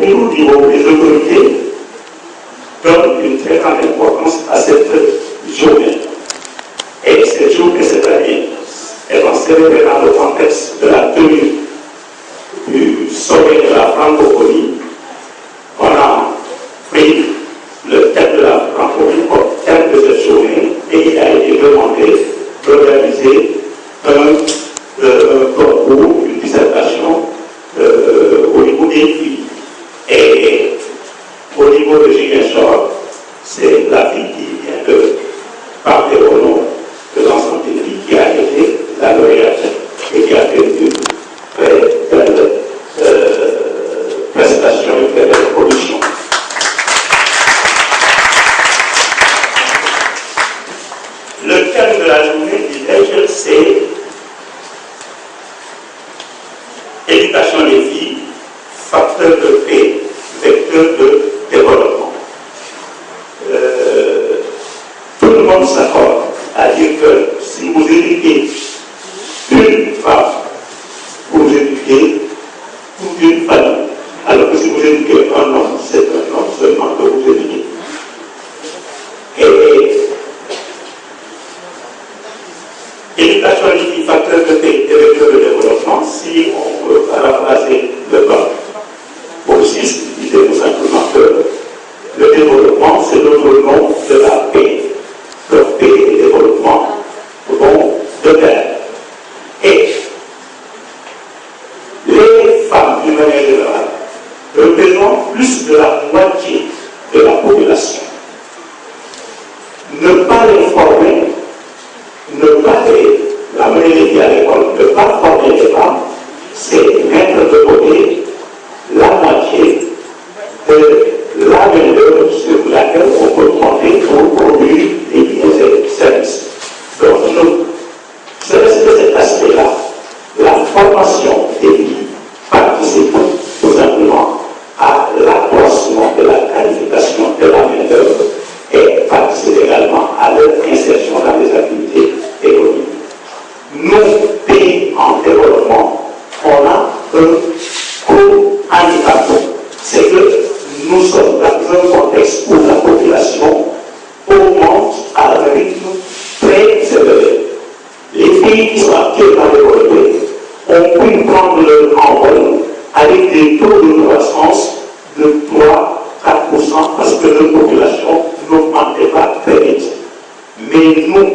au niveau des autorités, donne une très grande importance à cette journée. Et cette journée, cette année, elle va se célébrer dans le contexte de la tenue du sommet de la francophonie. On a pris le thème de la francophonie comme thème de cette journée et il a été demandé d'organiser un concours, une dissertation au niveau des filles. Et au niveau de Ziguinchor, c'est la fille qui vient de parler au nom de l'ensemble des filles qui a été la lauréate et qui a fait une très belle prestation, une très belle production. Le thème de la journée, disais-je, c'est éducation des filles, facteur de paix, vecteur de développement. Tout le monde s'accorde à dire que si vous éduquez une femme, vous éduquez toute une famille. Alors que si vous éduquez un homme, c'est un homme seulement que vous éduquez. Et éducation des filles, facteur de paix et vecteur de développement, si on veut paraphraser le bas, aussi, il disait tout simplement que le développement, c'est l'autre nom de la paix. Le paix et le développement vont de pair. Et les femmes, d'une manière générale, représentent plus de la moitié de la population. Ne pas les former, ne pas la mener à l'école, ne pas former les femmes, c'est mettre de côté la moitié de la main-d'œuvre sur laquelle on peut compter pour produire des biens et services. Donc, c'est de cet aspect-là, la formation des filles participe tout simplement à l'accroissement de la qualification de la main-d'œuvre et participe également à leur insertion dans les activités économiques. Nos pays en développement, on a un gros handicap, c'est que nous sommes dans un contexte où la population augmente à un rythme très élevé. Les pays qui sont actuellement développés ont pu prendre leur envol avec des taux de croissance de 3-4% parce que leur population n'augmentait pas très vite. Mais nous,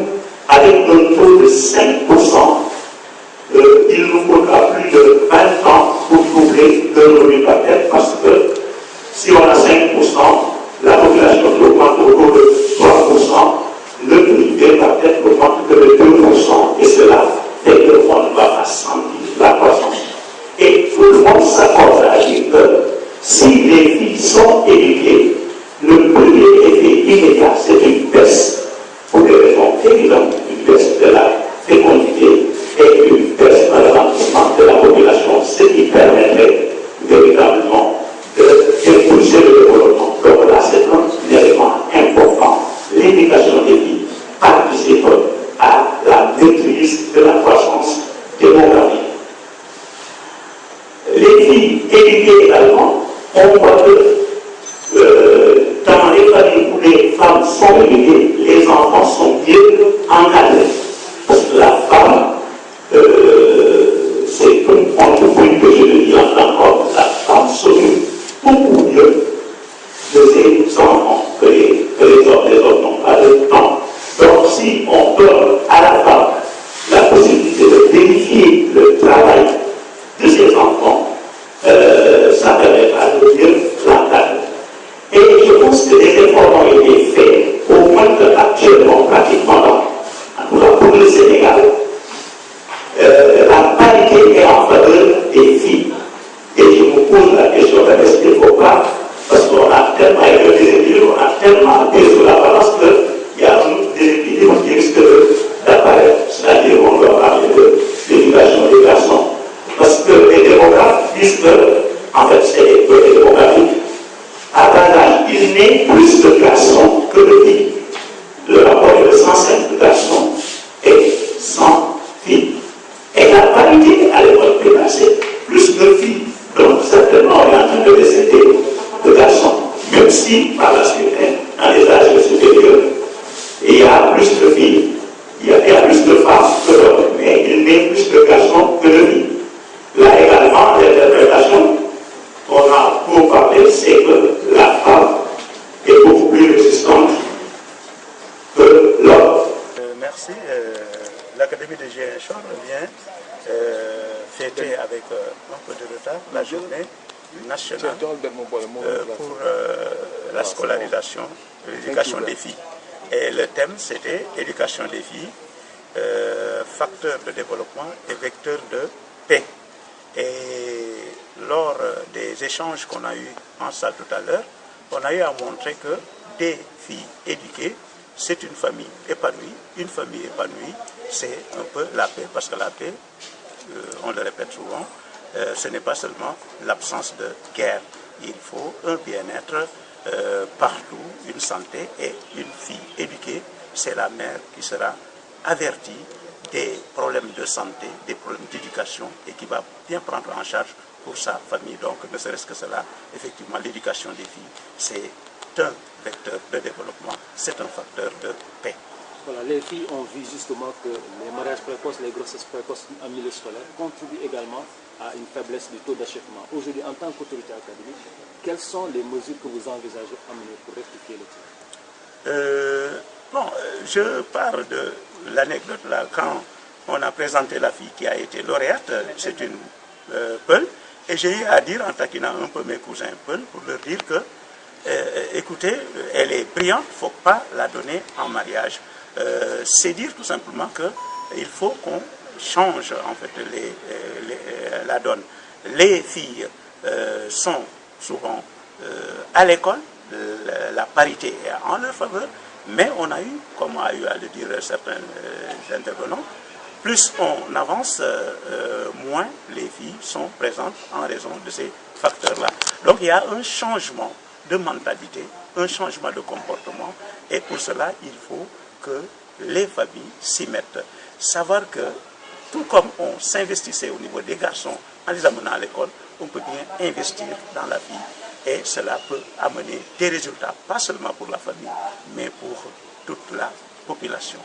avec un taux de 5%, il nous faudra plus de 20 ans pour doubler le revenu par tête parce que si on a 5%, la population augmente autour de 3%, le privé par tête augmente que de 2%, et cela fait que le monde va sentir la croissance. Et tout le monde s'accorde à dire que si les filles sont éduquées, le premier effet immédiat, c'est une baisse, pour des raisons évidentes, une baisse de la fécondité et une baisse dans l'avancement de la population, ce qui permettrait véritablement d'impulser le développement. Donc là, c'est un élément important. L'éducation des filles participe à la maîtrise de la croissance démographique. Les filles éduquées également, on voit que dans les familles où les femmes sont éduquées, les enfants sont mieux encadrés. Parce que la femme, c'est comme on peut que je le dis encore, la femme s'occupe beaucoup mieux de ses enfants que les hommes. Les hommes n'ont pas le temps. Donc si on donne à la femme la possibilité de vérifier le travail de ses enfants, ça permettra de mieux l'encadrer. Et je pense que des efforts ont été faits, au moins qu'actuellement, pratiquement, pour le Sénégal, la parité est en faveur des filles. Et je me pose la question, est-ce qu'il ne faut pas, parce qu'on a tellement élevé des équilibres, on a tellement appuyé sur la balance qu'il y a un déséquilibre qui risque d'apparaître. C'est-à-dire qu'on doit parler de l'éducation des garçons. Parce que les démographes disent que, en fait, c'est les démographiques, à bas âge, il naît plus de garçons que de filles. Le rapport est de 105 garçons et 100 filles. Et la parité à l'époque primaire, c'est plus de filles. Donc, certainement, on est en train d'adolescité de garçons. Même si, par la suite, dans les âges supérieurs, il y a plus de filles, il y a plus de femmes que d'hommes, mais il y a plus de garçons que de filles. Là également, l'interprétation qu'on a pour parler, c'est que la femme est beaucoup plus résistante que l'homme. Merci. L'Académie de Ziguinchor vient fêter avec un peu de retard la journée nationale pour la scolarisation, l'éducation des filles. Et le thème, c'était éducation des filles, facteur de développement et vecteur de paix. Et lors des échanges qu'on a eus en salle tout à l'heure, on a eu à montrer que des filles éduquées, c'est une famille épanouie. Une famille épanouie, c'est un peu la paix, parce que la paix, on le répète souvent, ce n'est pas seulement l'absence de guerre. Il faut un bien-être partout, une santé, et une fille éduquée, c'est la mère qui sera avertie des problèmes de santé, des problèmes d'éducation, et qui va bien prendre en charge pour sa famille. Donc, ne serait-ce que cela, effectivement, l'éducation des filles, c'est un vecteur de développement, c'est un facteur de paix. Voilà, les filles ont vu justement que les mariages précoces, les grossesses précoces en milieu scolaire contribuent également à une faiblesse du taux d'achèvement. Aujourd'hui, en tant qu'autorité académique, quelles sont les mesures que vous envisagez amener pour rectifier le tir? Je parle de l'anecdote là, quand on a présenté la fille qui a été lauréate, c'est une Peul, et j'ai eu à dire, en taquinant un peu mes cousins Peul, pour leur dire que, écoutez, elle est brillante, il ne faut pas la donner en mariage. C'est dire tout simplement qu'il faut qu'on change en fait la donne. Les filles sont souvent à l'école, la parité est en leur faveur, mais on a eu, comme a eu à le dire certains intervenants, plus on avance, moins les filles sont présentes en raison de ces facteurs-là. Donc il y a un changement de mentalité, un changement de comportement, et pour cela il faut que les familles s'y mettent. Savoir que tout comme on s'investissait au niveau des garçons en les amenant à l'école, on peut bien investir dans la fille, et cela peut amener des résultats, pas seulement pour la famille, mais pour toute la population.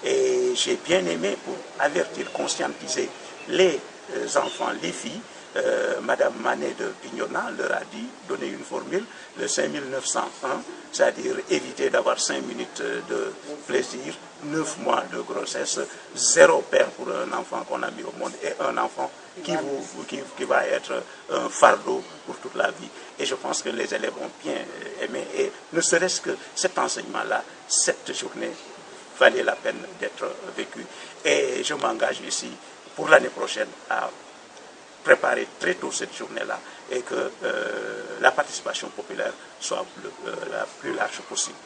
Et j'ai bien aimé, pour avertir, conscientiser les enfants, les filles, Madame Manet de Pignona leur a dit, donner une formule, le 5901, c'est-à-dire éviter d'avoir 5 minutes de plaisir, 9 mois de grossesse, 0 père pour un enfant qu'on a mis au monde, et un enfant qui va être un fardeau pour toute la vie. Et je pense que les élèves ont bien aimé, et ne serait-ce que cet enseignement-là, cette journée, valait la peine d'être vécue. Et je m'engage ici pour l'année prochaine à préparer très tôt cette journée-là, et que la participation populaire soit la plus large possible.